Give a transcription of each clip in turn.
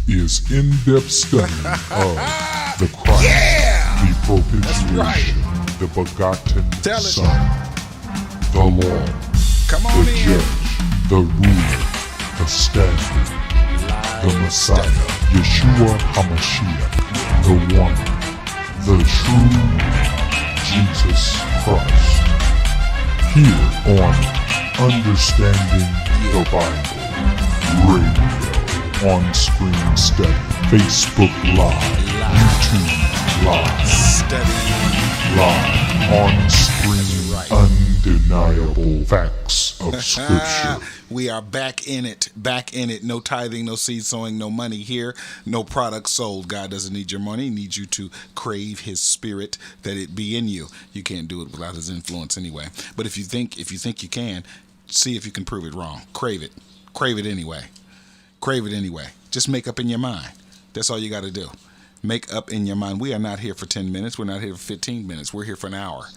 is in-depth study of the Christ, the propitiation, the begotten Tell it. Son, the law, Come on the in. judge, the ruler, the standard, the Messiah, Yeshua HaMashiach, the one, the true Jesus Christ. Here on Understanding the Bible Radio, on screen study, Facebook Live, YouTube Live, Study. live, on screen undeniable facts of Scripture. We are back in it. No tithing, no seed sowing, no money here, no product sold. God doesn't need your money. He needs you to crave His Spirit, that it be in you. You can't do it without His influence anyway. But if you think you can, see if you can prove it wrong. Crave it. Crave it anyway. Crave it anyway. Just make up in your mind. That's all you got to do. Make up in your mind. We are not here for 10 minutes. We're not here for 15 minutes. We're here for an hour.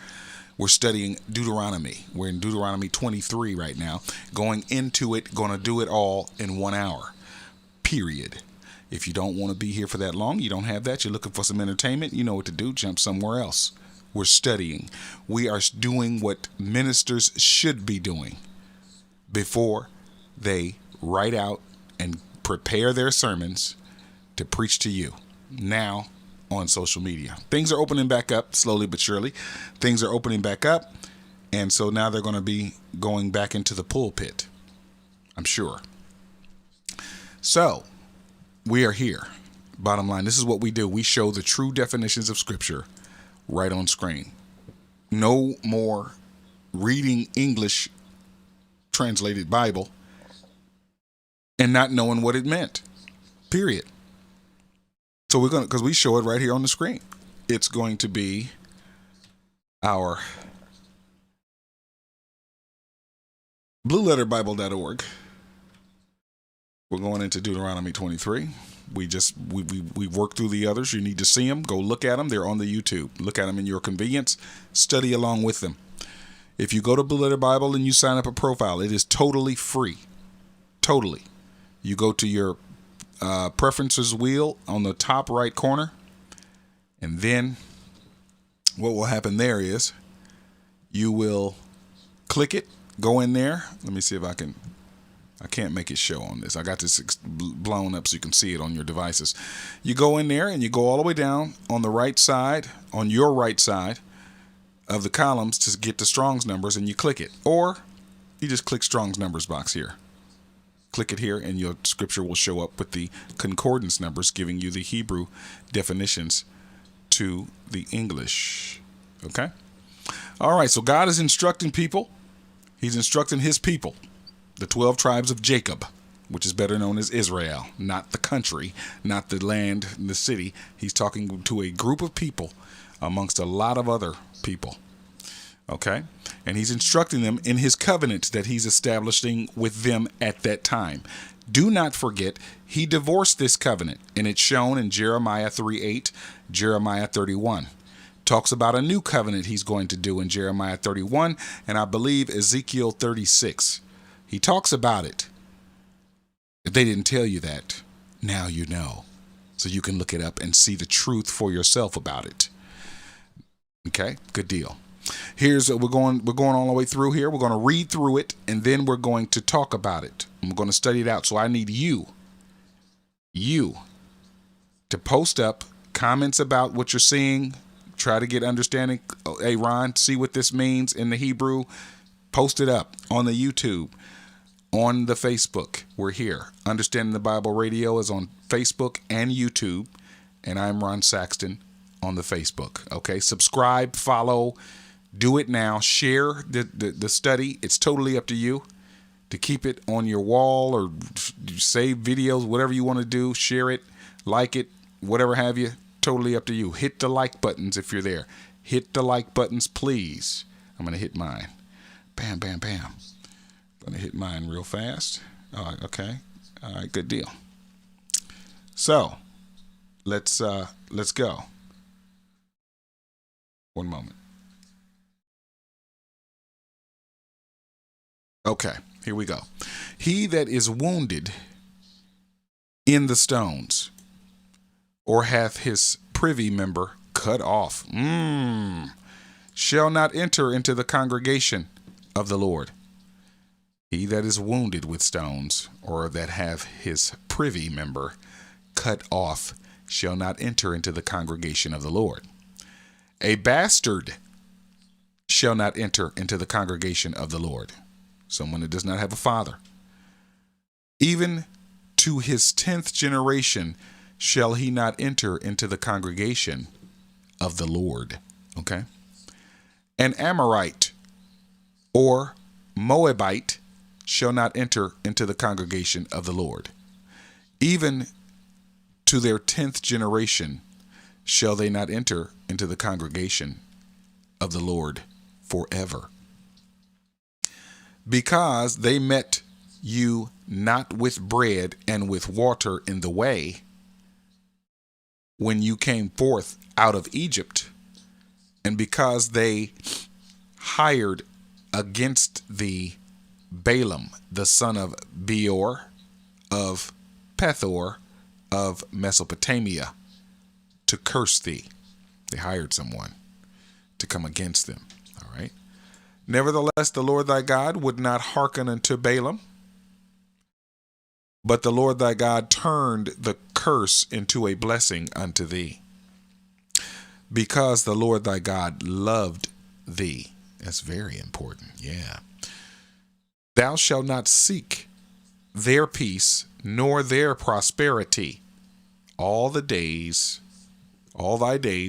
We're studying Deuteronomy. We're in Deuteronomy 23 right now. Going into it, going to do it all in 1 hour. Period. If you don't want to be here for that long, you don't have that, you're looking for some entertainment, you know what to do. Jump somewhere else. We're studying. We are doing what ministers should be doing before they write out and prepare their sermons to preach to you. Now, on social media. Things are opening back up slowly but surely. Things are opening back up. And so now they're going to be going back into the pulpit. I'm sure. So we are here. Bottom line, this is what we do. We show the true definitions of Scripture right on screen. No more reading English translated Bible and not knowing what it meant. Period. So we're going to, because we show it right here on the screen. It's going to be our blueletterbible.org. We're going into Deuteronomy 23. We worked through the others. You need to see them. Go look at them. They're on the YouTube. Look at them in your convenience. Study along with them. If you go to Blue Letter Bible and you sign up a profile, it is totally free. Totally. You go to your preferences wheel on the top right corner, and then what will happen there is you will click it, go in there. Let me see if I can't make it show on this. I got this blown up so you can see it on your devices. You go in there and you go all the way down on the right side, on your right side of the columns to get the Strong's numbers, and you click it, or you just click Strong's numbers box here. Click it here and your scripture will show up with the concordance numbers giving you the Hebrew definitions to the English. Okay? All right, so God is instructing people. He's instructing His people, the 12 tribes of Jacob, which is better known as Israel, not the country, not the land, the city. He's talking to a group of people amongst a lot of other people. Okay? And He's instructing them in His covenant that He's establishing with them at that time. Do not forget, He divorced this covenant, and it's shown in Jeremiah 3:8, Jeremiah 31. Talks about a new covenant He's going to do in Jeremiah 31, and I believe Ezekiel 36. He talks about it. If they didn't tell you that, now you know. So you can look it up and see the truth for yourself about it. Okay, good deal. Here's we're going all the way through here. We're going to read through it, and then we're going to talk about it. And we're going to study it out. So I need you to post up comments about what you're seeing. Try to get understanding. Hey, Ron, see what this means in the Hebrew. Post it up on the YouTube, on the Facebook. We're here. Understanding the Bible Radio is on Facebook and YouTube, and I'm Ron Saxton on the Facebook. Okay, subscribe, follow. Do it now. Share the study. It's totally up to you to keep it on your wall or save videos, whatever you want to do. Share it, like it, whatever have you. Totally up to you. Hit the like buttons if you're there. Hit the like buttons, please. I'm going to hit mine. Bam, bam, bam. I'm going to hit mine real fast. All right, okay. All right, good deal. So, let's go. One moment. Okay, here we go. He that is wounded in the stones, or hath his privy member cut off, shall not enter into the congregation of the Lord. He that is wounded with stones, or that hath his privy member cut off, shall not enter into the congregation of the Lord. A bastard shall not enter into the congregation of the Lord. Someone that does not have a father. Even to his 10th generation shall he not enter into the congregation of the Lord. Okay? An Amorite or Moabite shall not enter into the congregation of the Lord. Even to their 10th generation shall they not enter into the congregation of the Lord forever. Because they met you not with bread and with water in the way, when you came forth out of Egypt, and because they hired against thee Balaam, the son of Beor, of Pethor, of Mesopotamia, to curse thee. They hired someone to come against them. All right. Nevertheless, the Lord thy God would not hearken unto Balaam, but the Lord thy God turned the curse into a blessing unto thee, because the Lord thy God loved thee. That's very important. Yeah. Thou shalt not seek their peace nor their prosperity all thy days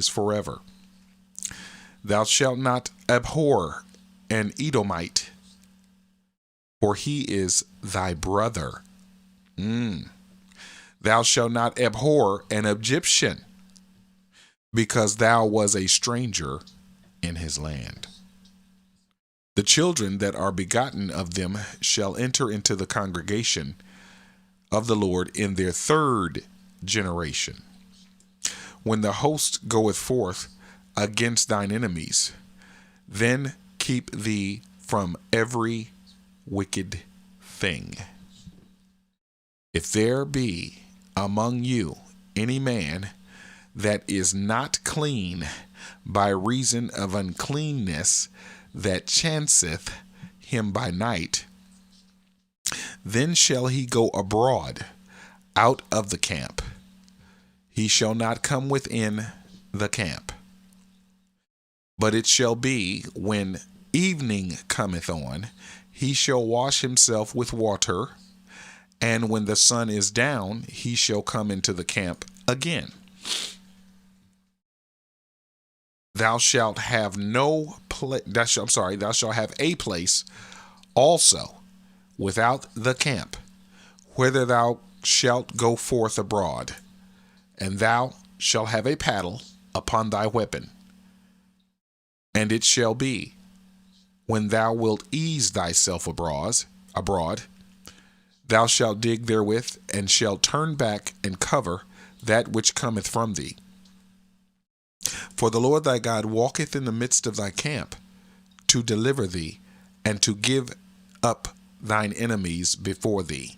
forever. Thou shalt not abhor an Edomite, for he is thy brother. Thou shalt not abhor an Egyptian, because thou was a stranger in his land. The children that are begotten of them shall enter into the congregation of the Lord in their 3rd generation. When the host goeth forth against thine enemies, then keep thee from every wicked thing. If there be among you any man that is not clean by reason of uncleanness that chanceth him by night, then shall he go abroad out of the camp. He shall not come within the camp. But it shall be, when evening cometh on, he shall wash himself with water, and when the sun is down, he shall come into the camp again. Thou shalt have thou shalt have a place also without the camp, whither thou shalt go forth abroad, and thou shalt have a paddle upon thy weapon. And it shall be, when thou wilt ease thyself abroad, thou shalt dig therewith, and shalt turn back and cover that which cometh from thee. For the Lord thy God walketh in the midst of thy camp, to deliver thee, and to give up thine enemies before thee.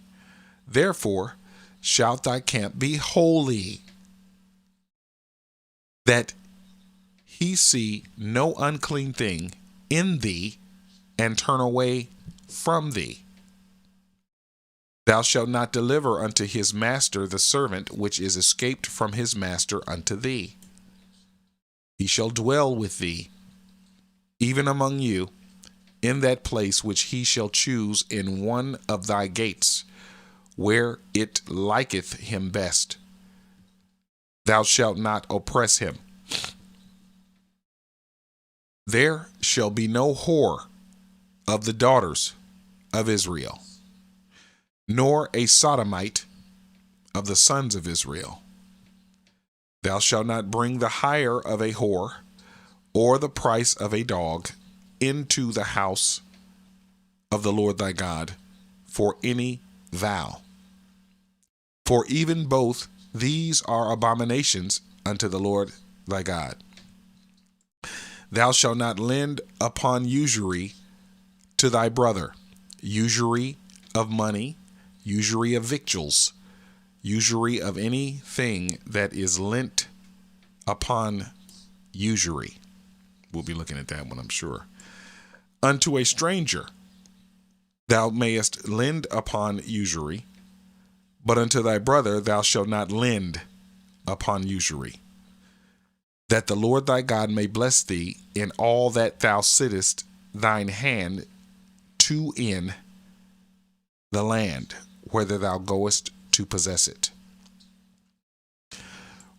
Therefore shalt thy camp be holy, that he see no unclean thing in thee, and turn away from thee. Thou shalt not deliver unto his master the servant which is escaped from his master unto thee. He shall dwell with thee, even among you, in that place which he shall choose in one of thy gates, where it liketh him best. Thou shalt not oppress him. There shall be no whore of the daughters of Israel, nor a sodomite of the sons of Israel. Thou shalt not bring the hire of a whore, or the price of a dog, into the house of the Lord thy God for any vow. For even both these are abominations unto the Lord thy God. Thou shalt not lend upon usury to thy brother, usury of money, usury of victuals, Usury of anything that is lent upon usury. We'll be looking at that one, I'm sure. Unto a stranger thou mayest lend upon usury, but unto thy brother thou shalt not lend upon usury, that the Lord thy God may bless thee in all that thou sittest thine hand to in the land, whither thou goest to possess it.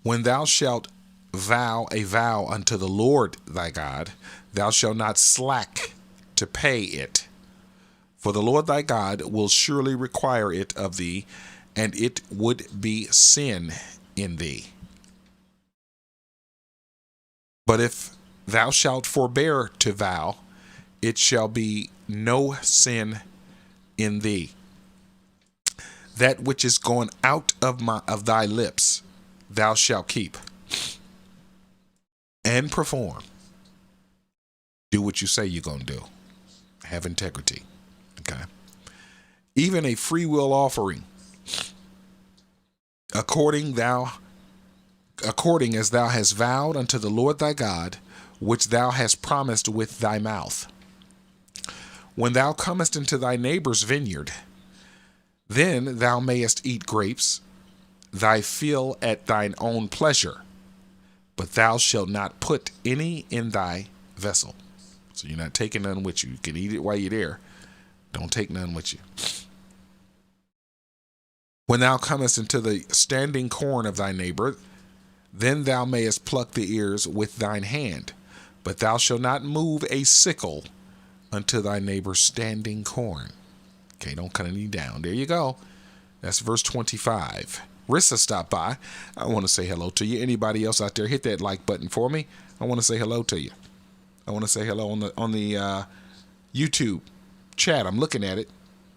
When thou shalt vow a vow unto the Lord thy God, thou shalt not slack to pay it. For the Lord thy God will surely require it of thee, and it would be sin in thee. But if thou shalt forbear to vow, it shall be no sin in thee. That which is gone out of thy lips, thou shalt keep and perform. Do what you say you're going to do. Have integrity. Okay. Even a free will offering, according as thou hast vowed unto the Lord thy God, which thou hast promised with thy mouth. When thou comest into thy neighbor's vineyard, then thou mayest eat grapes, thy fill at thine own pleasure, but thou shalt not put any in thy vessel. So you're not taking none with you. You can eat it while you're there. Don't take none with you. When thou comest into the standing corn of thy neighbor, then thou mayest pluck the ears with thine hand, but thou shalt not move a sickle unto thy neighbor's standing corn. Okay, don't cut any down. There you go. That's verse 25. Rissa stopped by. I want to say hello to you. Anybody else out there, hit that like button for me. I want to say hello to you. I want to say hello on the YouTube chat. I'm looking at it.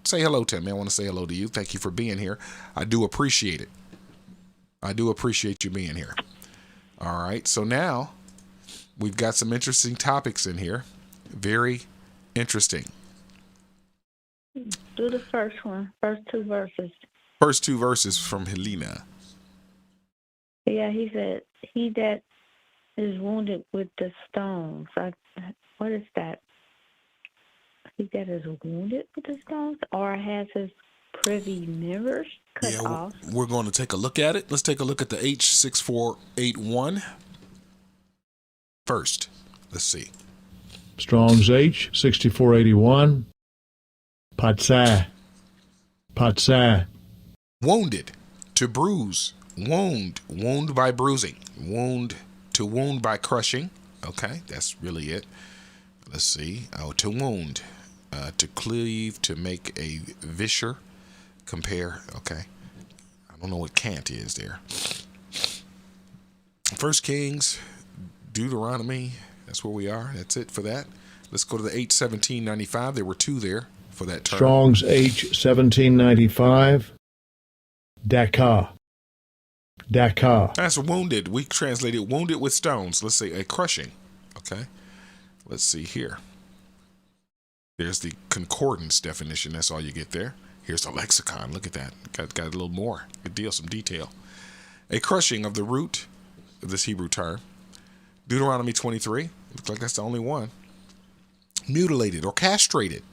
Say hello to me. I want to say hello to you. Thank you for being here. I do appreciate it. I do appreciate you being here. All right. So now we've got some interesting topics in here. Very interesting. Do the first one. First two verses. First two verses from Helena. Yeah, he said, he that is wounded with the stones. What is that? He that is wounded with the stones or has his privy members cut off. We're going to take a look at it. Let's take a look at the H6481 first. Let's see. Strong's H6481. Patsai. Patsai. Wounded, to bruise, wound by bruising, to wound by crushing. Okay, that's really it. Let's see. Oh, to wound, to cleave, to make a viscere, compare. Okay, I don't know what cant is there. First Kings, Deuteronomy. That's where we are. That's it for that. Let's go to the H1795. There were two there for that term. Strong's H1795. Dakar. Dakar. That's wounded. We translated wounded with stones. Let's say a crushing. Okay. Let's see here. There's the concordance definition. That's all you get there. Here's the lexicon. Look at that. Got a little more. Good deal. Some detail. A crushing of the root of this Hebrew term. Deuteronomy 23. Looks like that's the only one. Mutilated or castrated.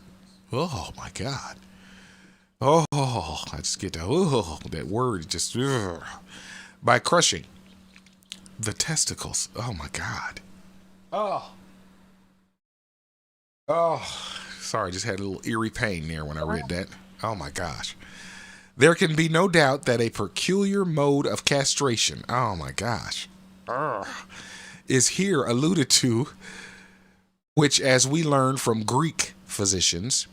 Oh my God. Oh, I just get that word just by crushing the testicles. Oh my God. Sorry, just had a little eerie pain there when I read that. Oh my gosh. There can be no doubt that a peculiar mode of castration, oh my gosh, is here alluded to, which, as we learn from Greek physicians,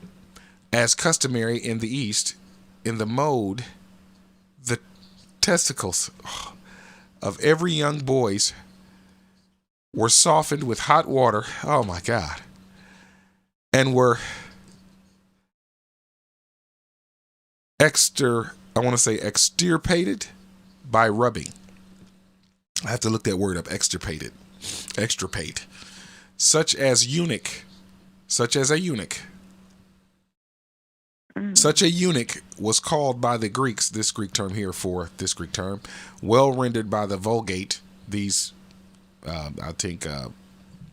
as customary in the East, in the mode, the testicles of every young boy's were softened with hot water, oh my God, and were extirpated by rubbing. I have to look that word up, extirpate. Such as a eunuch Such a eunuch was called by the Greeks, this Greek term here for this Greek term, well rendered by the Vulgate, these, I think,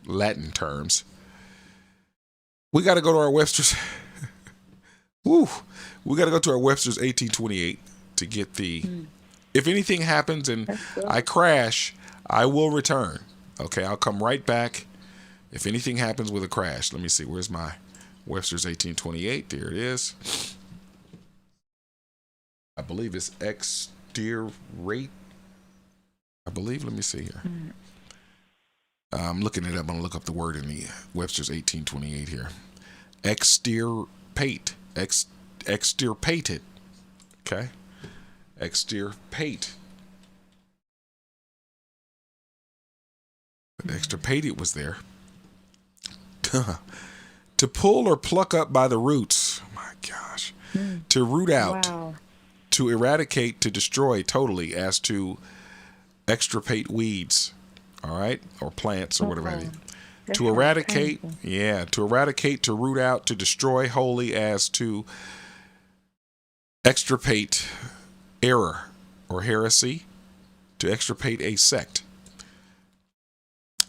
Latin terms. We got to go to our Webster's. Woo. We got to go to our Webster's 1828 to get the, if anything happens and I crash, I will return. Okay, I'll come right back. If anything happens with a crash, let me see, where's my Webster's 1828? There it is. I believe it's extirate. I believe, let me see here. I'm looking it up. I'm going to look up the word in the Webster's 1828 here. Extirpate. Extirpated. Okay. Extirpate. But extirpated was there. To pull or pluck up by the roots. Oh my gosh. To root out. Wow. To eradicate, to destroy totally, as to extirpate weeds. All right? Or plants or whatever have you. That To sounds eradicate, painful. to eradicate, to root out, to destroy wholly, as to extirpate error or heresy, to extirpate a sect.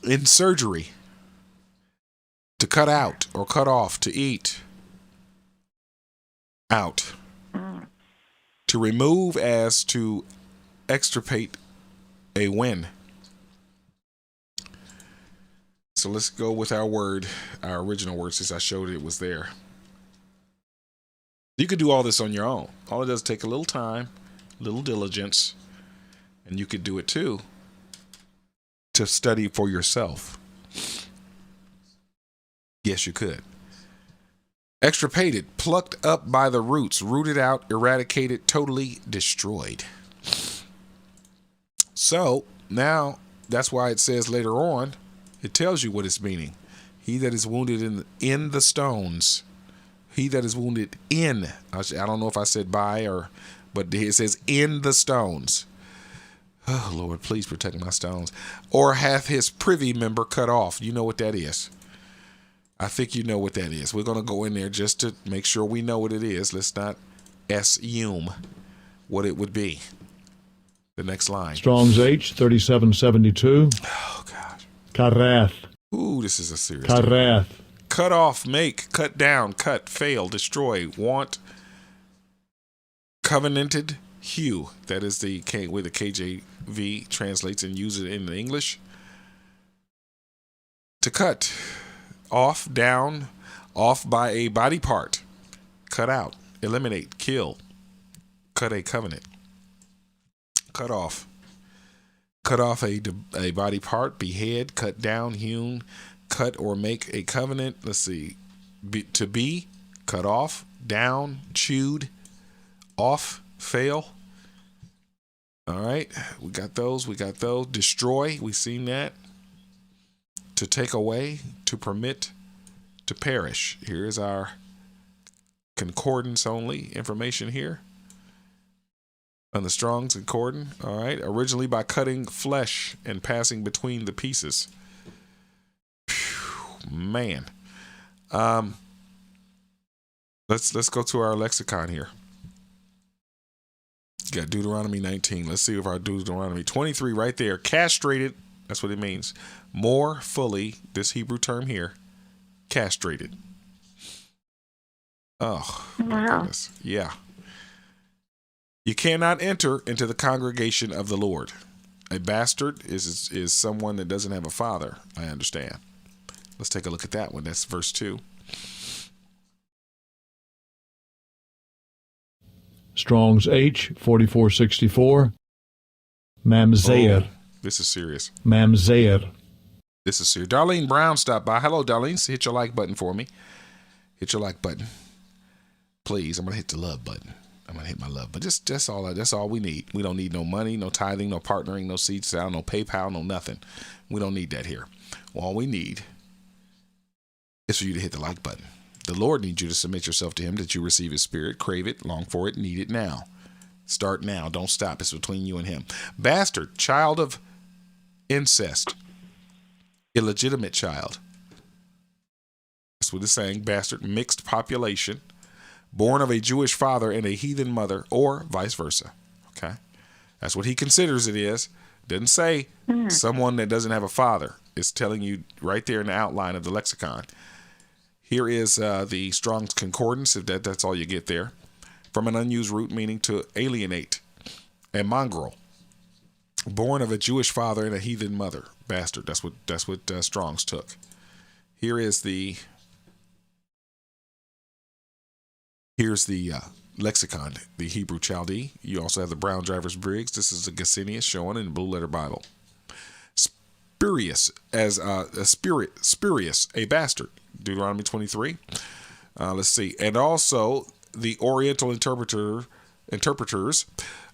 In surgery, to cut out or cut off, to eat out. To remove, as to extirpate a win. So let's go with our word, our original word, since I showed it was there. You could do all this on your own. All it does is take a little time, a little diligence, and you could do it too, to study for yourself. Yes, you could. Extirpated, plucked up by the roots, rooted out, eradicated, totally destroyed. So now that's why it says later on, it tells you what it's meaning. He that is wounded in the stones. He that is wounded in. I don't know if I said by or, but it says in the stones. Oh, Lord, please protect my stones. Or hath his privy member cut off. You know what that is. I think you know what that is. We're going to go in there just to make sure we know what it is. Let's not assume what it would be. The next line. Strong's H 3772. Oh, gosh. Karath. Ooh, this is a serious thing. Karath. Cut off, make, cut down, cut, fail, destroy, want, covenanted, hew. That is the way the KJV translates and uses it in English. To cut. Off, down, off by a body part. Cut out, eliminate, kill. Cut a covenant. Cut off. Cut off a body part, behead, cut down, hewn, cut or make a covenant. Let's see. To be, cut off, down, chewed, off, fail. All right. We got those. Destroy. We've seen that. To take away, to permit, to perish. Here's our concordance only information here on the Strong's Concordance. All right. Originally by cutting flesh and passing between the pieces. Phew, man. Let's go to our lexicon here. Got Deuteronomy 19. Let's see if our Deuteronomy 23 right there. Castrated. That's what it means. More fully, this Hebrew term here, castrated. Oh, my goodness. Yeah. You cannot enter into the congregation of the Lord. A bastard is someone that doesn't have a father, I understand. Let's take a look at that one. That's verse 2. Strong's H 4464. Mamzer. Oh, this is serious. Mamzer. This is serious. Darlene Brown stopped by. Hello, Darlene. Hit your like button for me. Hit your like button. Please, I'm going to hit the love button. I'm going to hit my love. But that's all we need. We don't need no money, no tithing, no partnering, no seed sale, no PayPal, no nothing. We don't need that here. All we need is for you to hit the like button. The Lord needs you to submit yourself to him, that you receive his spirit, crave it, long for it, need it now. Start now. Don't stop. It's between you and him. Bastard, child of incest, illegitimate child. That's what it's saying. Bastard, mixed population, born of a Jewish father and a heathen mother, or vice versa. Okay, that's what he considers it is. Doesn't say someone that doesn't have a father. It's telling you right there in the outline of the lexicon. Here is the Strong's Concordance, if that's all you get there. From an unused root meaning to alienate, a mongrel, born of a Jewish father and a heathen mother, bastard. That's what Strong's took. Here's the lexicon, the Hebrew Chaldee. You also have the Brown Drivers Briggs. This is the Gesenius showing in the Blue Letter Bible. Spurious, as spurious, a bastard. Deuteronomy 23. Let's see, and also the Oriental interpreters,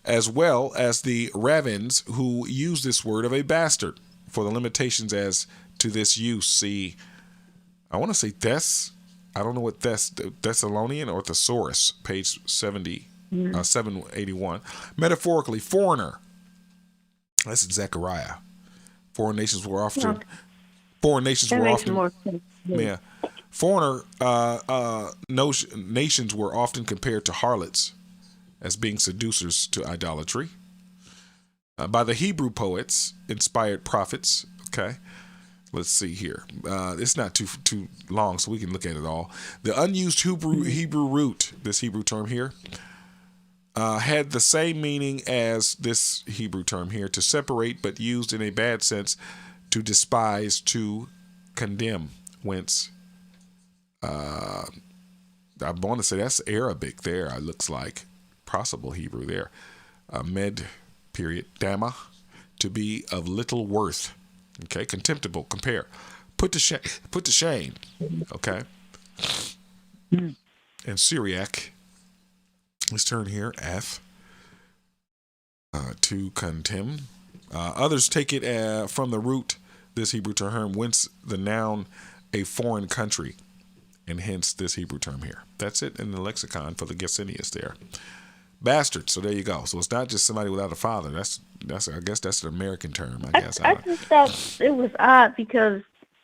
as well as the rabbins who use this word of a bastard for the limitations as to this use. See, I want to say I don't know what Thessalonian or thesaurus, page 781. Metaphorically, foreigner. That's in Zechariah. Foreign nations were often. Yeah. Foreigner nations were often compared to harlots as being seducers to idolatry. By the Hebrew poets, inspired prophets. Okay. Let's see here. It's not too long, so we can look at it all. The unused Hebrew root, this Hebrew term here, had the same meaning as this Hebrew term here, to separate, but used in a bad sense, to despise, to condemn. Whence, I want to say that's Arabic there. It looks like possible Hebrew there. Med period Dama, to be of little worth. Okay, contemptible. Compare, put to shame. Okay, and Syriac. Let's turn here. F. To contemn. Others take it from the root, this Hebrew term, whence the noun a foreign country, and hence this Hebrew term here. That's it in the lexicon for the Gesenius there. Bastard. So there you go. So it's not just somebody without a father. That's I guess that's an American term. I guess. I just thought it was odd because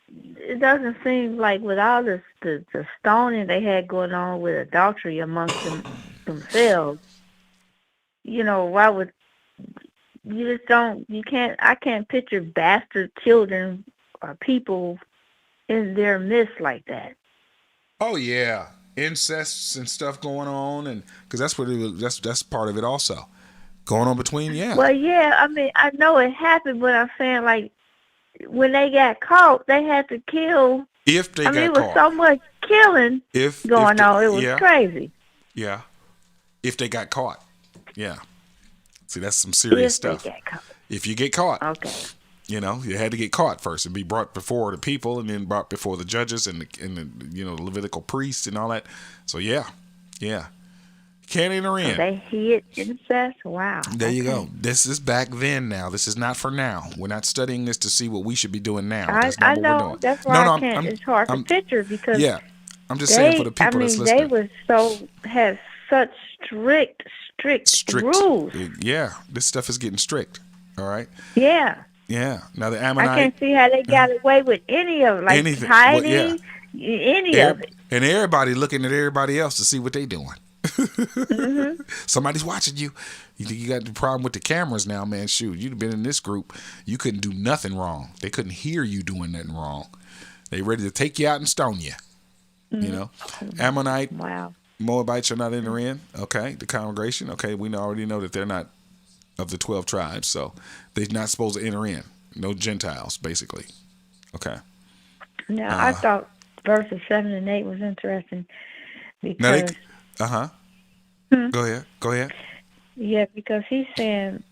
it doesn't seem like with all the stoning they had going on with adultery amongst themselves. You know, why would you just don't? You can't. I can't picture bastard children or people in their midst like that. Oh yeah. Incests and stuff going on, and because that's what it was, that's part of it also going on between. Well, yeah, I mean, I know it happened, but I'm saying like when they got caught, they had to kill. If they got caught, it was so much killing going on. It was crazy. Yeah, if they got caught, yeah. See, that's some serious stuff. If you get caught, okay. You know, you had to get caught first and be brought before the people, and then brought before the judges and the Levitical priests and all that. So yeah, can't enter in. So they hid incest. Wow. There you go. This is back then. Now this is not for now. We're not studying this to see what we should be doing now. That's not what we're doing. That's why I can't. It's hard to picture because I'm just saying for the people that's listening. They had such strict rules. Yeah, this stuff is getting strict. All right. Yeah. Yeah. Now the Ammonite. I can't see how they got away with any of it. Like anything. Hiding, any of it. And everybody looking at everybody else to see what they doing. Mm-hmm. Somebody's watching you. You think you got the problem with the cameras now, man? Shoot, you'd have been in this group. You couldn't do nothing wrong. They couldn't hear you doing nothing wrong. They ready to take you out and stone you. Mm-hmm. You know, Ammonite. Wow. Moabites are not enter in. Okay, the congregation. Okay, we already know that they're not of the 12 tribes, so they're not supposed to enter in. No Gentiles, basically. Okay. Now, I thought verses 7 and 8 was interesting because... Go ahead. Yeah, because he's saying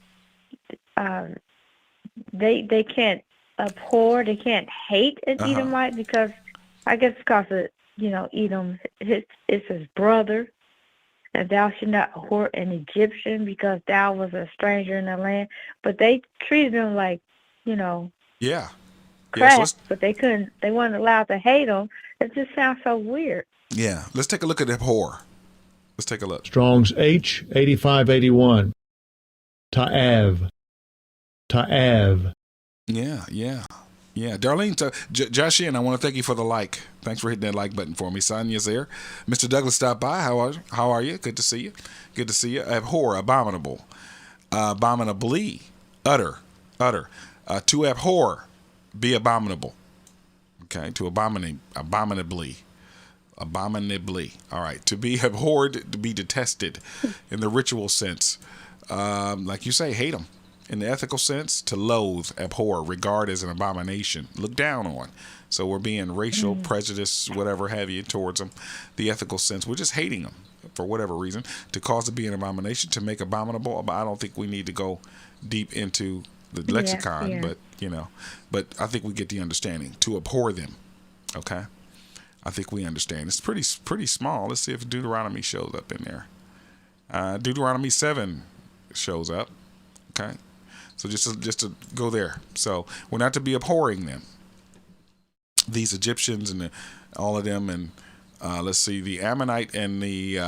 they can't abhor, they can't hate an Edomite because I guess because of, Edom, it's his brother. And thou should not abhor an Egyptian because thou was a stranger in the land. But they treated him like, crap. Yeah, but they weren't allowed to hate him. It just sounds so weird. Yeah, let's take a look at abhor. Let's take a look. Strong's H 8581. Ta'av. Yeah. Yeah, Darlene, Josh in, I want to thank you for the like. Thanks for hitting that like button for me. Sonia's there. Mr. Douglas stopped by. How are you? Good to see you. Good to see you. Abhor, abominable, abominably, utter. To abhor, be abominable. Okay, to abominably. All right, to be abhorred, to be detested, in the ritual sense, like you say, hate them. In the ethical sense, to loathe, abhor, regard as an abomination, look down on. So we're being racial, prejudice, whatever have you, towards them. The ethical sense, we're just hating them for whatever reason. To cause to be an abomination, to make abominable. I don't think we need to go deep into the lexicon, but but I think we get the understanding. To abhor them, okay. I think we understand. It's pretty small. Let's see if Deuteronomy shows up in there. Deuteronomy 7 shows up. Okay. So just to go there. So we're not to be abhorring them. These Egyptians and all of them, and let's see, the Ammonite and the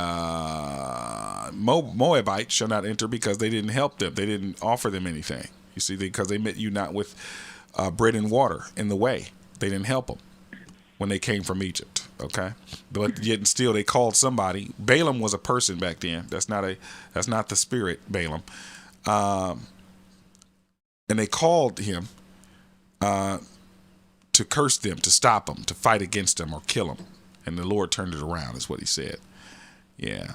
Moabite shall not enter because they didn't help them. They didn't offer them anything. You see, because they met you not with bread and water in the way. They didn't help them when they came from Egypt. Okay, but yet and still they called somebody. Balaam was a person back then. That's not the spirit Balaam. And they called him to curse them, to stop them, to fight against them or kill them. And the Lord turned it around, is what he said. Yeah.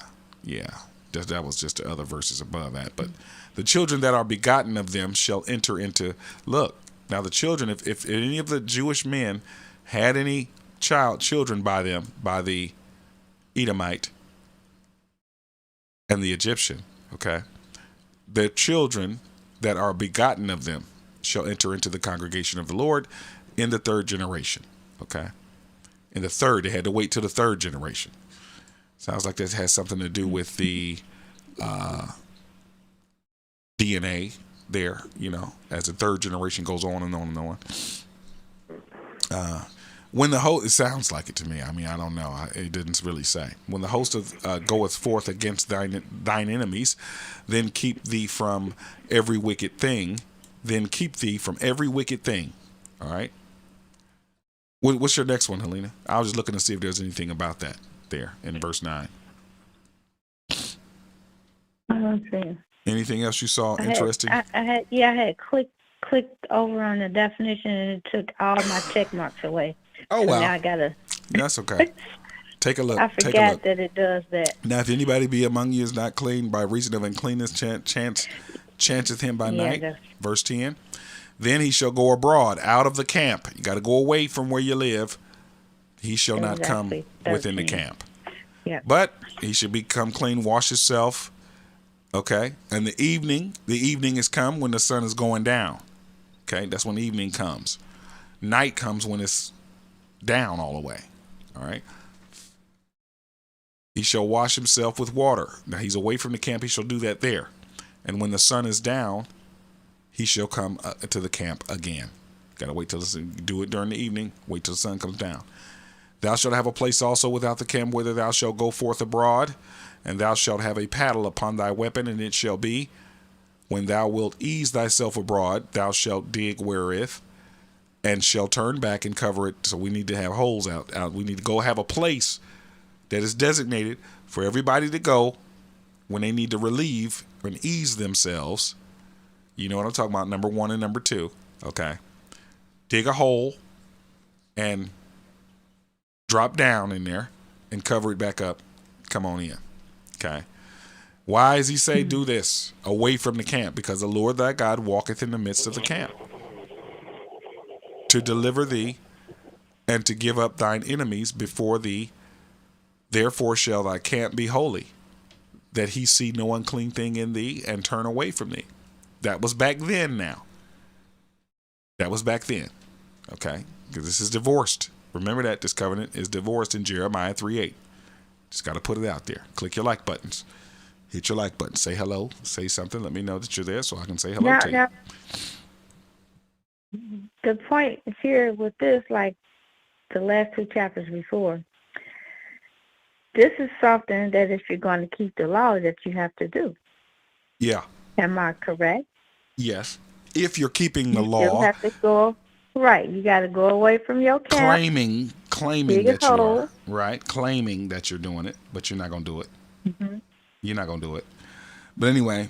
That was just the other verses above that. But the children that are begotten of them shall enter into. Look, now the children, if any of the Jewish men had any children by them, by the Edomite and the Egyptian, okay, their children that are begotten of them shall enter into the congregation of the Lord in the third generation. Okay. In the third, they had to wait till the third generation. Sounds like this has something to do with the DNA there, as the third generation goes on and on and on. When the host, it sounds like it to me. I mean, I don't know. It didn't really say. When the host goeth forth against thine enemies, then keep thee from every wicked thing. Then keep thee from every wicked thing. All right. What's your next one, Helena? I was just looking to see if there's anything about that there in verse 9. I don't see. Anything else you saw interesting? I had clicked over on the definition and it took all my check marks away. Oh, wow. Now I gotta. That's okay. Take a look. I forgot that it does that. Now, if anybody be among you is not clean by reason of uncleanness, chanceth him by night. Verse 10. Then he shall go abroad out of the camp. You got to go away from where you live. He shall not come within the camp. Yeah. But he should become clean, wash himself. Okay. And the evening is come when the sun is going down. Okay. That's when the evening comes. Night comes when it's down all the way. All right. He shall wash himself with water. Now he's away from the camp. He shall do that there. And when the sun is down, he shall come to the camp again. Got to wait till do it during the evening. Wait till the sun comes down. Thou shalt have a place also without the camp, whither thou shalt go forth abroad, and thou shalt have a paddle upon thy weapon, and it shall be, when thou wilt ease thyself abroad, thou shalt dig wherewith, and shall turn back and cover it. So we need to have holes out. We need to go have a place that is designated for everybody to go when they need to relieve and ease themselves. You know what I'm talking about, number 1 and number 2. Okay. Dig a hole and drop down in there and cover it back up. Come on in. Okay. Why does he say do this? Away from the camp. Because the Lord thy God walketh in the midst of the camp, to deliver thee and to give up thine enemies before thee. Therefore shall thy camp be holy, that he see no unclean thing in thee and turn away from thee. That was back then now. That was back then. Okay? Because this is divorced. Remember that this covenant is divorced in Jeremiah 3:8. Just got to put it out there. Click your like buttons. Hit your like button. Say hello. Say something. Let me know that you're there so I can say hello to you. The point is here with this, like the last 2 chapters before, this is something that if you're going to keep the law that you have to do. Yeah. Am I correct? Yes. If you're keeping the law. You still have to go. Right. You got to go away from your camp. Claiming Dig a that you hole. are, right? Claiming that you're doing it, but you're not going to do it. Hmm. You're not going to do it. But anyway,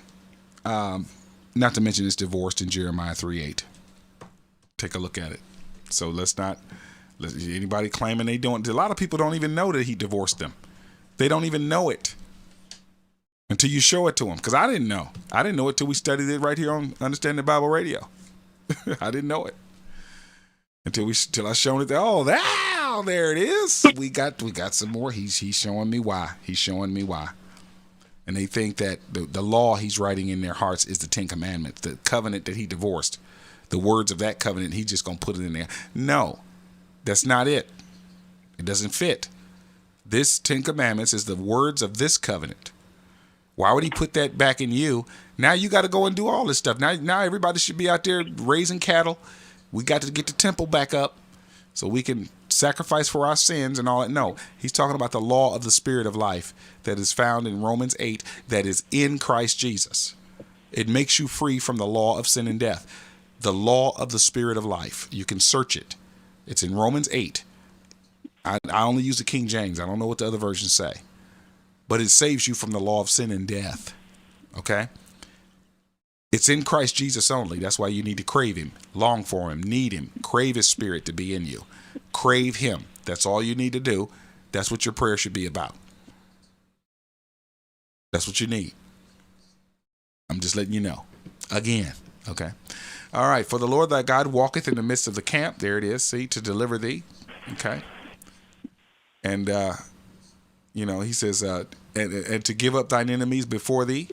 not to mention it's divorced in Jeremiah 3:8. Take a look at it. So anybody claiming they don't, a lot of people don't even know that he divorced them. They don't even know it until you show it to them. Because I didn't know. I didn't know it till we studied it right here on Understanding the Bible Radio. I didn't know it until I shown it. There it is. We got some more. He's showing me why. He's showing me why. And they think that the law he's writing in their hearts is the 10 Commandments, the covenant that he divorced. The words of that covenant, he's just going to put it in there. No, that's not it. It doesn't fit. This 10 Commandments is the words of this covenant. Why would he put that back in you? Now you got to go and do all this stuff. Now everybody should be out there raising cattle. We got to get the temple back up so we can sacrifice for our sins and all that. No, he's talking about the law of the Spirit of life that is found in Romans 8 that is in Christ Jesus. It makes you free from the law of sin and death. The law of the Spirit of life. You can search it. It's in Romans 8. I only use the King James. I don't know what the other versions say. But it saves you from the law of sin and death. Okay? It's in Christ Jesus only. That's why you need to crave him, long for him, need him, crave his Spirit to be in you. Crave him. That's all you need to do. That's what your prayer should be about. That's what you need. I'm just letting you know. Again. Okay? All right. For the Lord thy God walketh in the midst of the camp. There it is. See, to deliver thee. Okay? And, he says, and to give up thine enemies before thee.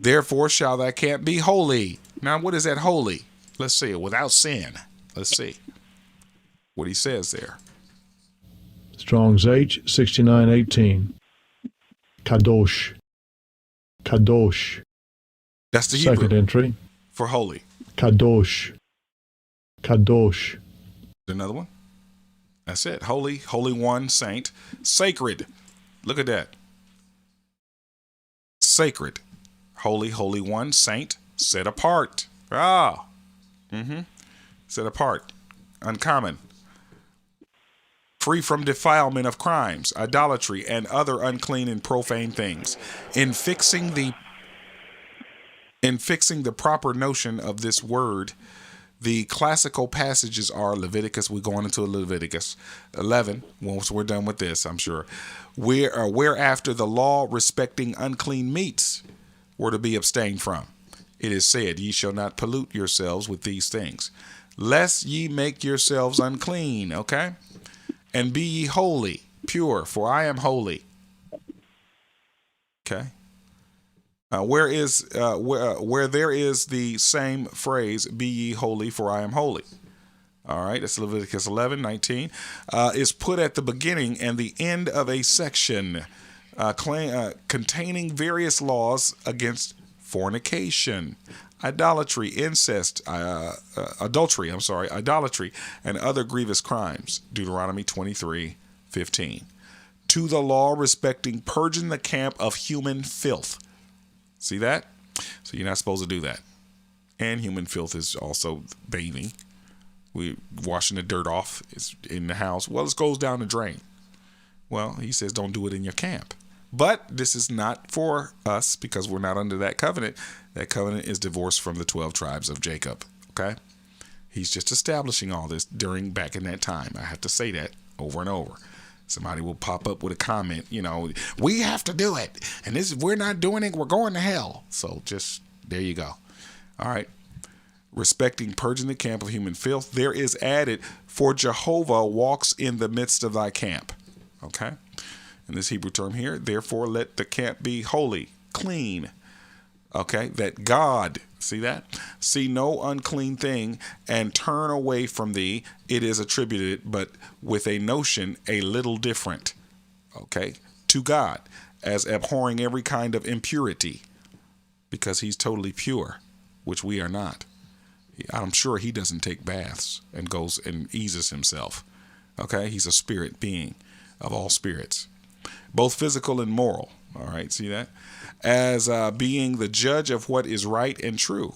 Therefore shall thy camp be holy. Now, what is that holy? Let's see. Without sin. Let's see what he says there. Strong's H 6918. Kadosh. Kadosh. That's the Hebrew. Second entry. For holy. Kadosh. Kadosh. Another one. That's it. Holy, holy one, saint, sacred. Look at that. Sacred. Holy, holy one, saint, set apart. Set apart. Uncommon. Free from defilement of crimes, idolatry, and other unclean and profane things. In fixing the proper notion of this word, the classical passages are Leviticus. We're going into Leviticus 11. Once we're done with this, I'm sure. Whereafter the law respecting unclean meats were to be abstained from. It is said, ye shall not pollute yourselves with these things, lest ye make yourselves unclean. Okay? And be ye holy, pure, for I am holy. Okay? Where there is the same phrase, be ye holy, for I am holy. All right, that's Leviticus 11:19. Is put at the beginning and the end of a section containing various laws against fornication, idolatry, incest, idolatry, and other grievous crimes. Deuteronomy 23:15. To the law respecting purging the camp of human filth. See that? So you're not supposed to do that. And human filth is also bathing. We washing the dirt off is in the house. Well, it goes down the drain. Well, he says don't do it in your camp. But this is not for us because we're not under that covenant. That covenant is divorced from the 12 tribes of Jacob. Okay? He's just establishing all this back in that time. I have to say that over and over. Somebody will pop up with a comment, we have to do it. And we're not doing it, we're going to hell. So just, there you go. All right. Respecting purging the camp of human filth, there is added, for Jehovah walks in the midst of thy camp. Okay. And this Hebrew term here, therefore let the camp be holy, clean. Okay. That God, see that? See no unclean thing and turn away from thee. It is attributed, but with a notion a little different. Okay. To God, as abhorring every kind of impurity, because he's totally pure, which we are not. I'm sure he doesn't take baths and goes and eases himself. Okay. He's a spirit being of all spirits, both physical and moral. All right. See that? As being the judge of what is right and true.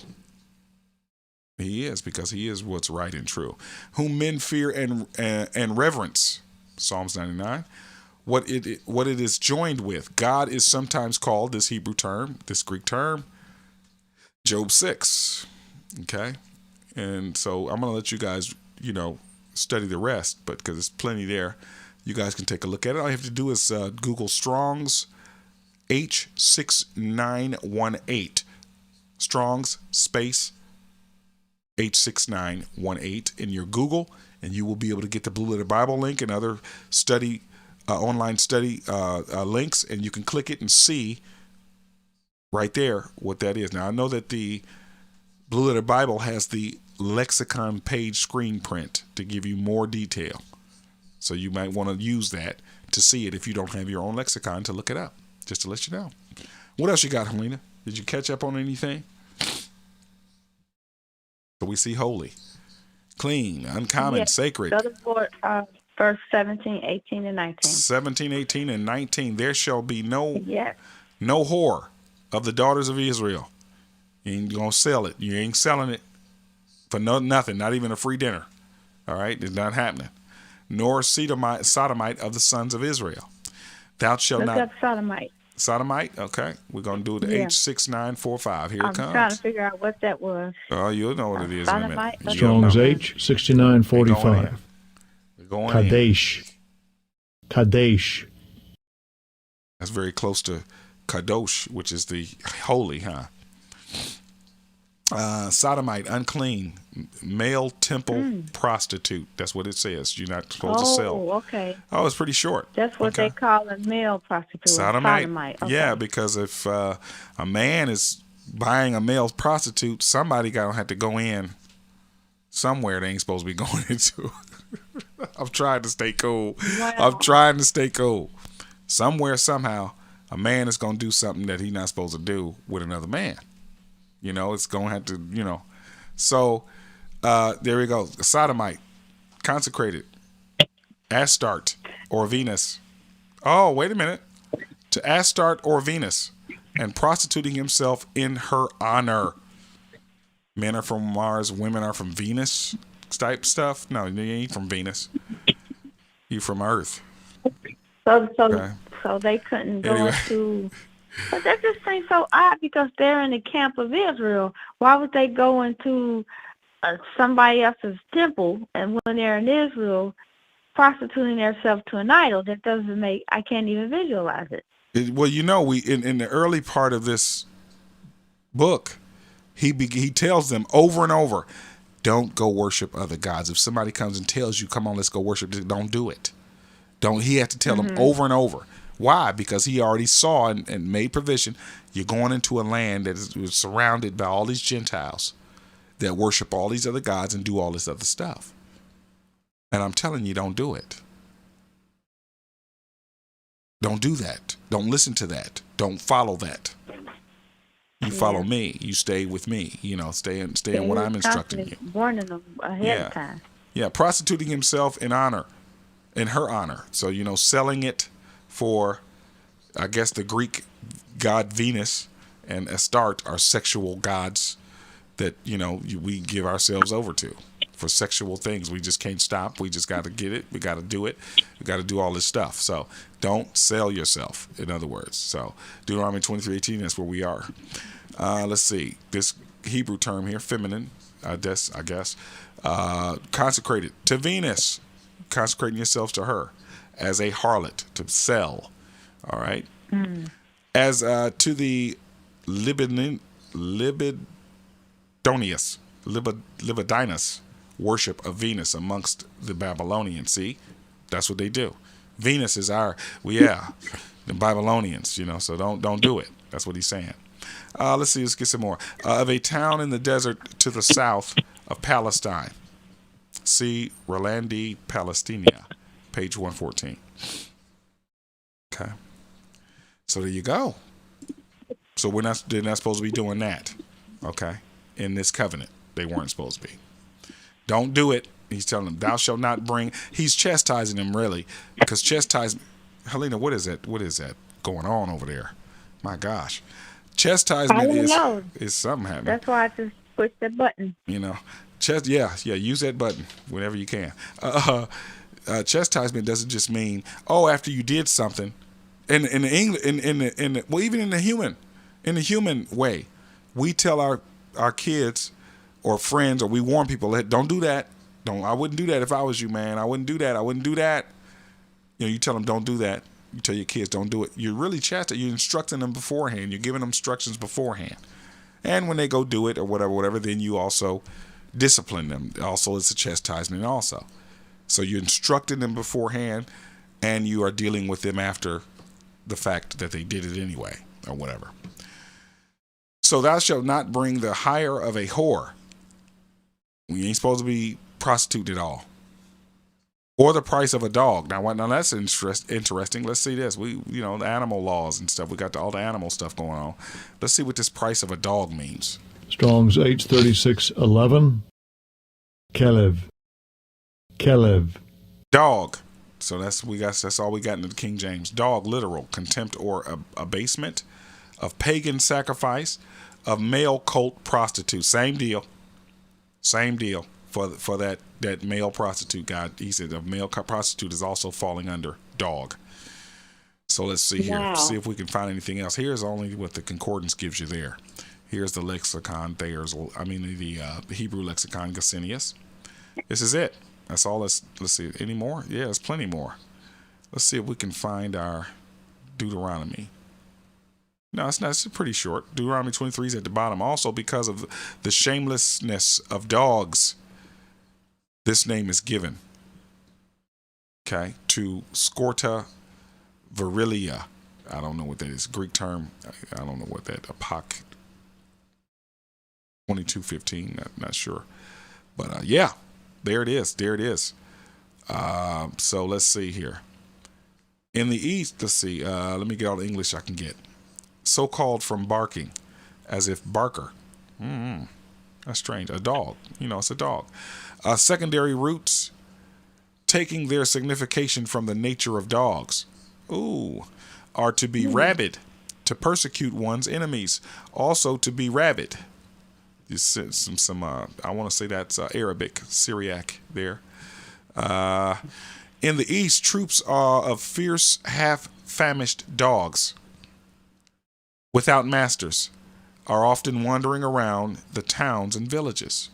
He is, because he is what's right and true. Whom men fear and reverence. Psalms 99. What it is joined with. God is sometimes called, this Hebrew term, this Greek term, Job 6. Okay? And so I'm going to let you guys, study the rest, but because there's plenty there, you guys can take a look at it. All you have to do is Google Strong's H6918. Strong's space H6918 in your Google, and you will be able to get the Blue Letter Bible link and other online study links, and you can click it and see right there what that is. Now, I know that the Blue Letter Bible has the lexicon page screen print to give you more detail, so you might want to use that to see it if you don't have your own lexicon to look it up, just to let you know. What else you got, Helena? Did you catch up on anything? So we see holy, clean, uncommon, Yes. sacred. Go to verse 17, 18, and 19. 17, 18, and 19. There shall be no Yes. whore of the daughters of Israel. You ain't gonna sell it. You ain't selling it for nothing, not even a free dinner. All right, it's not happening. Nor sodomite of the sons of Israel. Thou shalt Look not. up sodomite. Sodomite. Okay, we're gonna do the Yeah. H6945. Here it I'm trying to comes. figure out what that was. Oh, you'll know what it is in a minute. Sodomite? You'll Strong's know. H 6945. We're going in. Kadesh. Kadesh. That's very close to kadosh, which is the holy, huh? Sodomite, unclean, male temple prostitute. That's what it says. You're not supposed to sell. Oh, okay. Oh, it's pretty short. That's what Okay. they call a male prostitute. Sodomite. Okay. Yeah, because if a man is buying a male prostitute, somebody gonna have to go in somewhere they ain't supposed to be going into. I'm trying to stay cool. Wow. I'm trying to stay cool. Somewhere, somehow, a man is gonna do something that he's not supposed to do with another man. It's gonna have to, So there we go. Sodomite, consecrated, Astarte or Venus. Oh, wait a minute. To Astarte or Venus, and prostituting himself in her honor. Men are from Mars, women are from Venus type stuff. No, you ain't from Venus. You from Earth. So Okay. they couldn't go Anyway. into. But that just seems so odd because they're in the camp of Israel. Why would they go into somebody else's temple, and when they're in Israel, prostituting themselves to an idol? That doesn't make. I can't even visualize it. Well, we in the early part of this book, he tells them over and over, don't go worship other gods. If somebody comes and tells you, come on, let's go worship, don't do it. He had to tell them over and over. Why? Because he already saw and made provision. You're going into a land that is surrounded by all these Gentiles that worship all these other gods and do all this other stuff. And I'm telling you, don't do it. Don't do that. Don't listen to that. Don't follow that. You follow me. You stay with me. Stay in what I'm instructing you. Warning them ahead of time. Yeah, prostituting himself in her honor. So, selling it for, I guess, the Greek god Venus and Astarte are sexual gods that, we give ourselves over to for sexual things. We just can't stop. We just got to get it. We got to do it. We got to do all this stuff. So don't sell yourself, in other words. So Deuteronomy 23:18, that's where we are. Let's see. This Hebrew term here, feminine, I guess, consecrated to Venus, consecrating yourselves to her as a harlot, to sell. All right. As to the Libidinous worship of Venus amongst the Babylonians. See, that's what they do. Venus is the Babylonians, so don't do it. That's what he's saying. Let's see, let's get some more. Of a town in the desert to the south of Palestine. See Rolandi Palestina, page 114. Okay. So there you go. So they're not supposed to be doing that. Okay. In this covenant, they weren't supposed to be. Don't do it. He's telling them, thou shalt not bring. He's chastising them, really, because chastisement. Helena, what is that? What is that going on over there? My gosh. Chastisement is something happening. That's why Push the button. You know, use that button whenever you can. Chastisement doesn't just mean, oh, after you did something. In the English, well, even in the human way, we tell our kids or friends, or we warn people, don't do that. I wouldn't do that if I was you, man. I wouldn't do that. I wouldn't do that. You know, you tell them don't do that. You tell your kids don't do it. You're really you're instructing them beforehand. You're giving them instructions beforehand. And when they go do it or whatever, then you also discipline them. Also, it's a chastisement also. So you're instructing them beforehand, and you are dealing with them after the fact that they did it anyway or whatever. So thou shalt not bring the hire of a whore. You ain't supposed to be prostitute at all. Or the price of a dog. Now that's interesting. Let's see this. The animal laws and stuff. We got all the animal stuff going on. Let's see what this price of a dog means. Strong's H3611. Kelev. Dog. So that's all we got in the King James. Dog, literal, contempt or abasement of pagan sacrifice of male cult prostitute. Same deal. For that male prostitute. God, he said a male prostitute is also falling under dog. So let's see here. Wow. See if we can find anything else. Here's only what the concordance gives you there. Here's the lexicon. The Hebrew lexicon, Gesenius. This is it. That's all. Let's see. Any more? Yeah, there's plenty more. Let's see if we can find our Deuteronomy. No, it's not. It's pretty short. Deuteronomy 23 is at the bottom. Also, because of the shamelessness of dogs, this name is given. Okay, to Scorta virilia. I don't know what that is. Greek term. I don't know what that. Apoc. 22:15. Not sure. But yeah, there it is. So let's see here. In the East, let's see. Let me get all the English I can get. So-called from barking, as if barker. That's strange. A dog. It's a dog. Secondary roots, taking their signification from the nature of dogs. Are to be rabid, to persecute one's enemies. Also to be rabid. Some I want to say that's Arabic, Syriac there. In the East, troops are of fierce, half-famished dogs without masters, are often wandering around the towns and villages.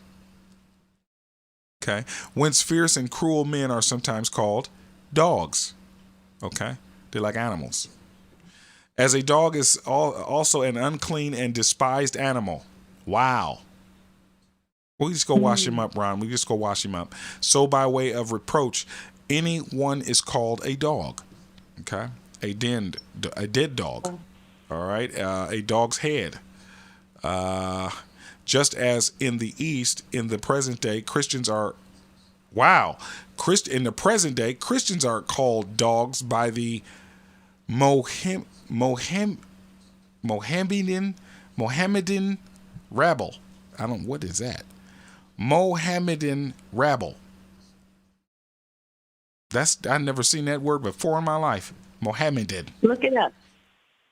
Okay, whence fierce and cruel men are sometimes called dogs. Okay, they're like animals. As a dog is also an unclean and despised animal. Wow. We just go wash him up, Ron. We just go wash him up. So by way of reproach, anyone is called a dog. Okay, a dead dog. All right, a dog's head. Just as in the East, in the present day, Christians are called dogs by the Mohammedan rabble. What is that? Mohammedan rabble. I've never seen that word before in my life. Mohammedan. Look it up.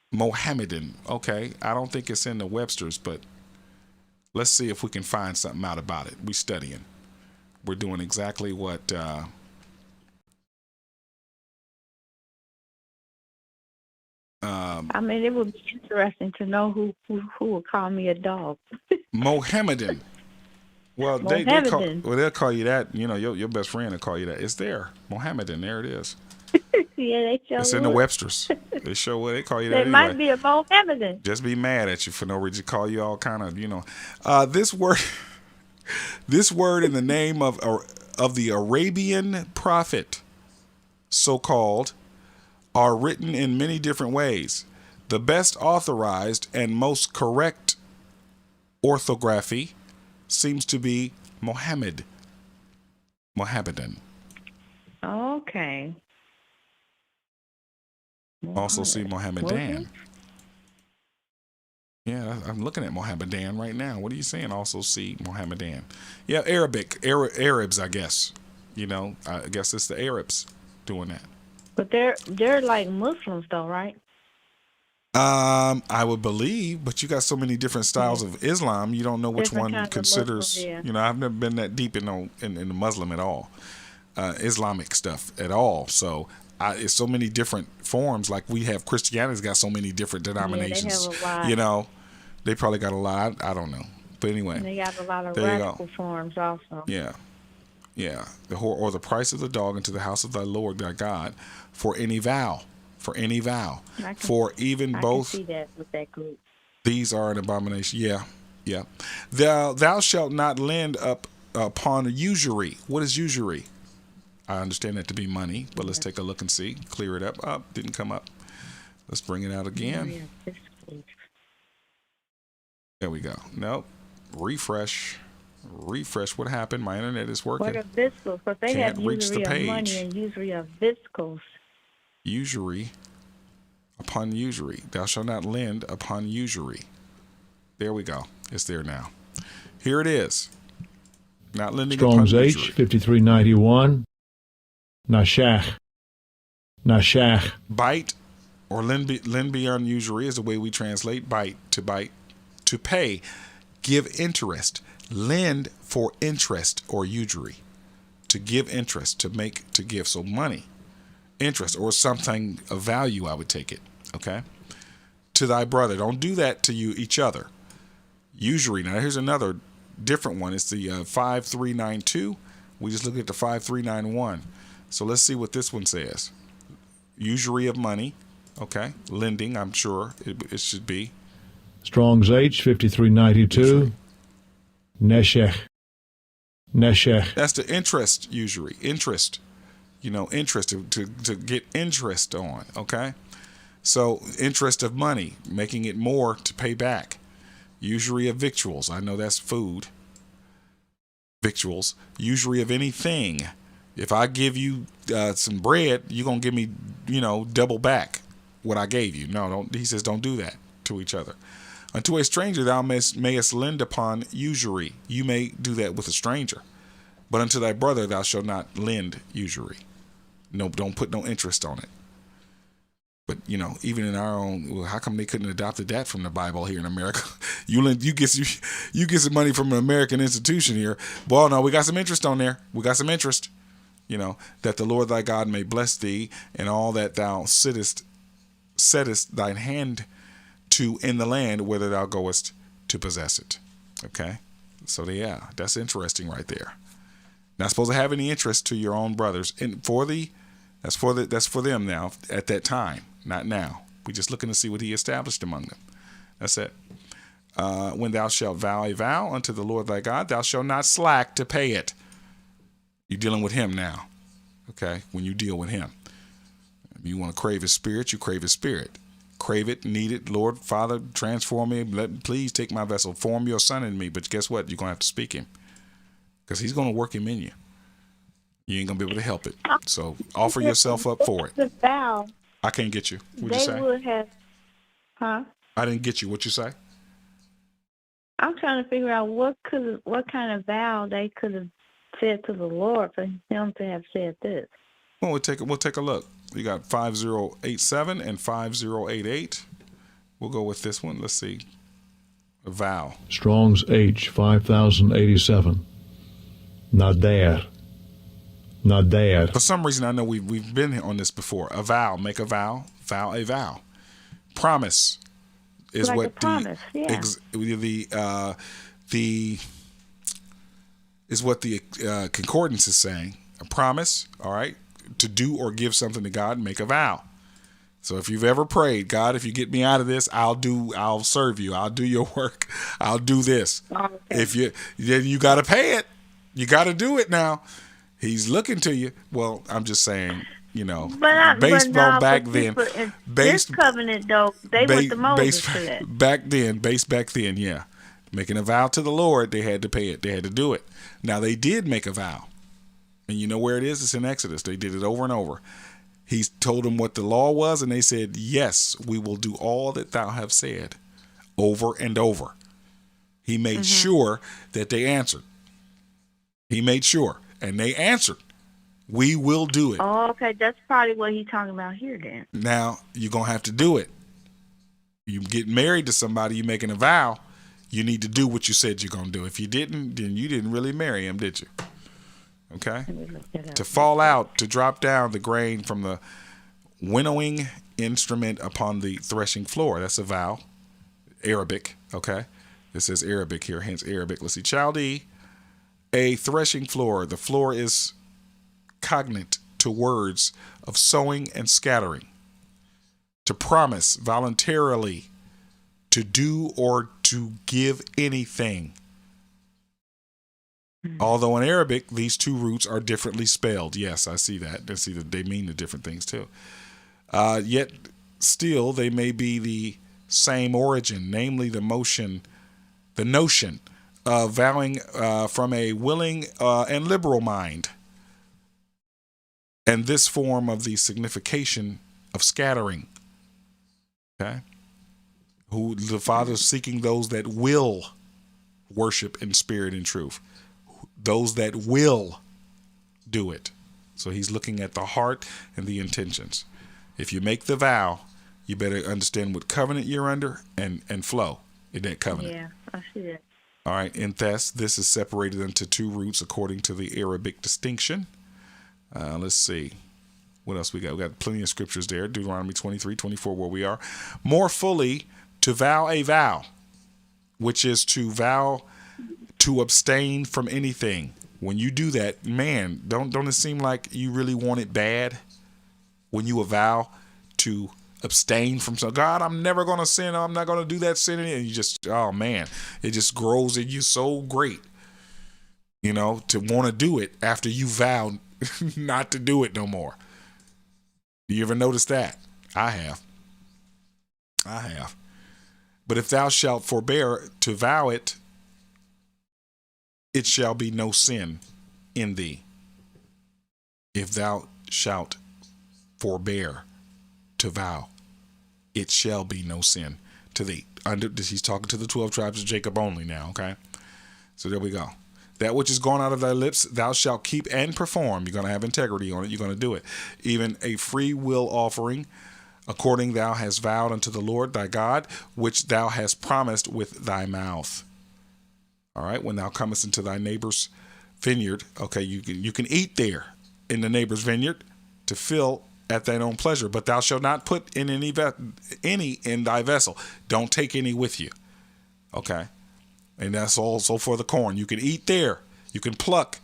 Mohammedan. Okay, I don't think it's in the Webster's, but let's see if we can find something out about it. We're studying. We're doing exactly what it would be interesting to know who would call me a dog. Mohammedan. Well, they'll call you that. Your best friend will call you that. It's there, Mohammedan. There it is. Yeah, they show. It's in the Webster's. They show what they call you that. It might be a Mohammedan. Just be mad at you for no reason. Call you all kind of, This word in the name of the Arabian prophet, so-called, are written in many different ways. The best authorized and most correct orthography seems to be Mohammedan. Okay. Also see Mohammedan. Yeah, I'm looking at Mohammedan right now. What are you saying? Also see Mohammedan. Yeah, Arabs, I guess. I guess it's the Arabs doing that. But they're like Muslims, though, right? I would believe, but you got so many different styles of Islam, you don't know which Different one kinds of Muslims, considers. yeah. You know, I've never been that deep in the Muslim at all, Islamic stuff at all. So it's so many different forms. Like we have Christianity's got so many different Yeah, they have denominations. a lot. You know, they probably got a lot. I don't know, but anyway, And they got a lot of there you radical go. forms also. Yeah, yeah. Or the price of the dog into the house of thy Lord thy God for any vow, for any vow, I can, for even I can both. see that with that group. These are an abomination. Yeah, yeah. Thou shalt not lend up upon usury. What is usury? I understand that to be money, but let's take a look and see. Clear it up. Up, didn't come up. Let's bring it out again. Yeah, basically. There we go. Nope. Refresh. Refresh. What happened? My internet is working. What are viscos? Because they Can't have reach the usury of money page. and usury of viscos. Usury upon usury. Thou shalt not lend upon usury. There we go. It's there now. Here it is. Not lending Strong's upon H, usury. 5391. Nashach. Nashach. Bite or lend beyond usury is the way we translate bite, to pay, give interest, lend for interest or usury, to give interest, to give. So money, interest, or something of value, I would take it. Okay. To thy brother. Don't do that to each other. Usury. Now here's another different one. It's the 5392. We just looked at the 5391. So let's see what this one says. Usury of money. Okay. Lending, I'm sure it should be. Strong's H, 5392. Neshech. Neshech. That's the interest usury. Interest. Interest to get interest on. Okay. So interest of money, making it more to pay back. Usury of victuals. I know that's food. Victuals. Usury of anything. If I give you some bread, you're going to give me, double back what I gave you. No, don't. He says don't do that to each other. Unto a stranger thou mayest lend upon usury. You may do that with a stranger. But unto thy brother thou shalt not lend usury. No, don't put no interest on it. But, even in our own, well, how come they couldn't adopted that from the Bible here in America? You get some money from an American institution here. Well, no, we got some interest on there. We got some interest. That the Lord thy God may bless thee and all that thou settest thine hand to in the land whither thou goest to possess it. Okay? So yeah, that's interesting right there. Not supposed to have any interest to your own brothers. And that's for them now at that time, not now. We're just looking to see what he established among them. That's it. When thou shalt vow a vow unto the Lord thy God, thou shalt not slack to pay it. You're dealing with him now. Okay? When you deal with him. If you want to crave his spirit, you crave his spirit. Crave it, need it. Lord, Father, transform me. Please take my vessel. Form your son in me. But guess what? You're going to have to speak him. Because he's going to work him in you. You ain't going to be able to help it. So offer yourself up for it. The vow. I can't get you. What'd you say? They would have, huh? I didn't get you. What you say? I'm trying to figure out what kind of vow they could have said to the Lord for him to have said this. Well, we'll take a look. We got 5087 and 5088. We'll go with this one. Let's see. A vow. Strong's H, 5087. Nader. Nader. For some reason, I know we've been on this before. A vow. Make a vow. Vow a vow. Promise is Like what a promise, yeah. Is what the concordance is saying. A promise, all right, to do or give something to God, make a vow. So if you've ever prayed, God, if you get me out of this, I'll serve you. I'll do your work. I'll do this. Okay. Then you got to pay it. You got to do it now. He's looking to you. Well, I'm just saying, based on back then. This covenant, though, they went to Moses for that. Back then, yeah. Making a vow to the Lord, they had to pay it. They had to do it. Now, they did make a vow. And you know where it is? It's in Exodus. They did it over and over. He told them what the law was, and they said, yes, we will do all that thou have said, over and over. He made sure that they answered. He made sure, and they answered. We will do it. Oh, okay. That's probably what he's talking about here then. Now, you're going to have to do it. You get married to somebody, you making a vow, you need to do what you said you're going to do. If you didn't, then you didn't really marry him, did you? Okay? To fall out, to drop down the grain from the winnowing instrument upon the threshing floor. That's a vow. Arabic, okay? It says Arabic here, hence Arabic. Let's see. Chaldee, a threshing floor. The floor is cognate to words of sowing and scattering. To promise voluntarily, to do or to give anything. Although in Arabic, these two roots are differently spelled. Yes, I see that. I see that they mean the different things too. Yet still, they may be the same origin, namely the notion of vowing from a willing and liberal mind. And this form of the signification of scattering. Okay, who the Father is seeking those that will worship in spirit and truth, those that will do it. So he's looking at the heart and the intentions. If you make the vow, you better understand what covenant you're under and flow in that covenant. Yeah, I see that. All right, in this is separated into two roots according to the Arabic distinction. Let's see. What else we got? We got plenty of scriptures there. Deuteronomy 23, 24, where we are. More fully, to vow a vow, which is to vow to abstain from anything. When you do that, man, don't it seem like you really want it bad? When you vow to abstain from something. God, I'm never going to sin. I'm not going to do that sin. And you just, oh man, it just grows in you so great, you know, to want to do it after you vow not to do it no more. Do you ever notice that? I have. But if thou shalt forbear to vow it, it shall be no sin in thee. If thou shalt forbear to vow, it shall be no sin to thee. He's talking to the 12 tribes of Jacob only now, okay? So there we go. That which is gone out of thy lips, thou shalt keep and perform. You're going to have integrity on it. You're going to do it. Even a free will offering, according thou hast vowed unto the Lord thy God, which thou hast promised with thy mouth. All right. When thou comest into thy neighbor's vineyard, okay, you can eat there in the neighbor's vineyard to fill at thine own pleasure, but thou shalt not put in any in thy vessel. Don't take any with you. Okay. And that's also for the corn. You can eat there. You can pluck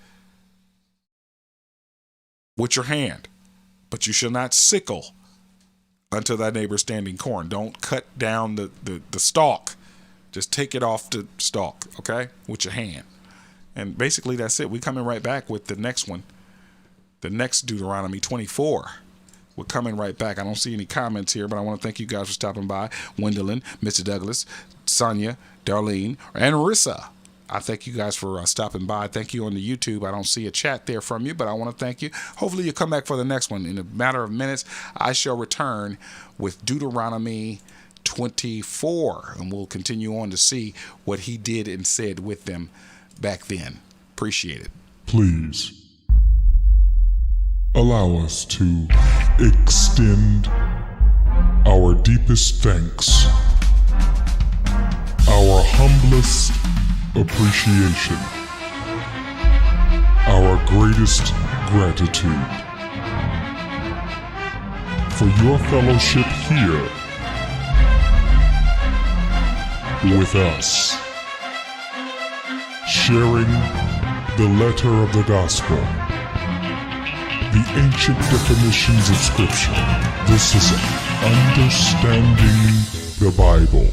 with your hand, but you shall not sickle unto thy neighbor standing corn. Don't cut down the stalk. Just take it off the stalk, okay, with your hand. And basically that's it. We're coming right back with the next one, the next Deuteronomy 24. We're coming right back. I don't see any comments here, but I want to thank you guys for stopping by. Gwendolyn, Mr. Douglas, Sonia, Darlene, and Rissa. I thank you guys for stopping by. Thank you on the YouTube. I don't see a chat there from you, but I want to thank you. Hopefully you'll come back for the next one. In a matter of minutes, I shall return with Deuteronomy 24, and we'll continue on to see what he did and said with them back then. Appreciate it. Please allow us to extend our deepest thanks, our humblest appreciation, our greatest gratitude for your fellowship here with us, sharing the letter of the gospel, the ancient definitions of Scripture. This is Understanding the Bible.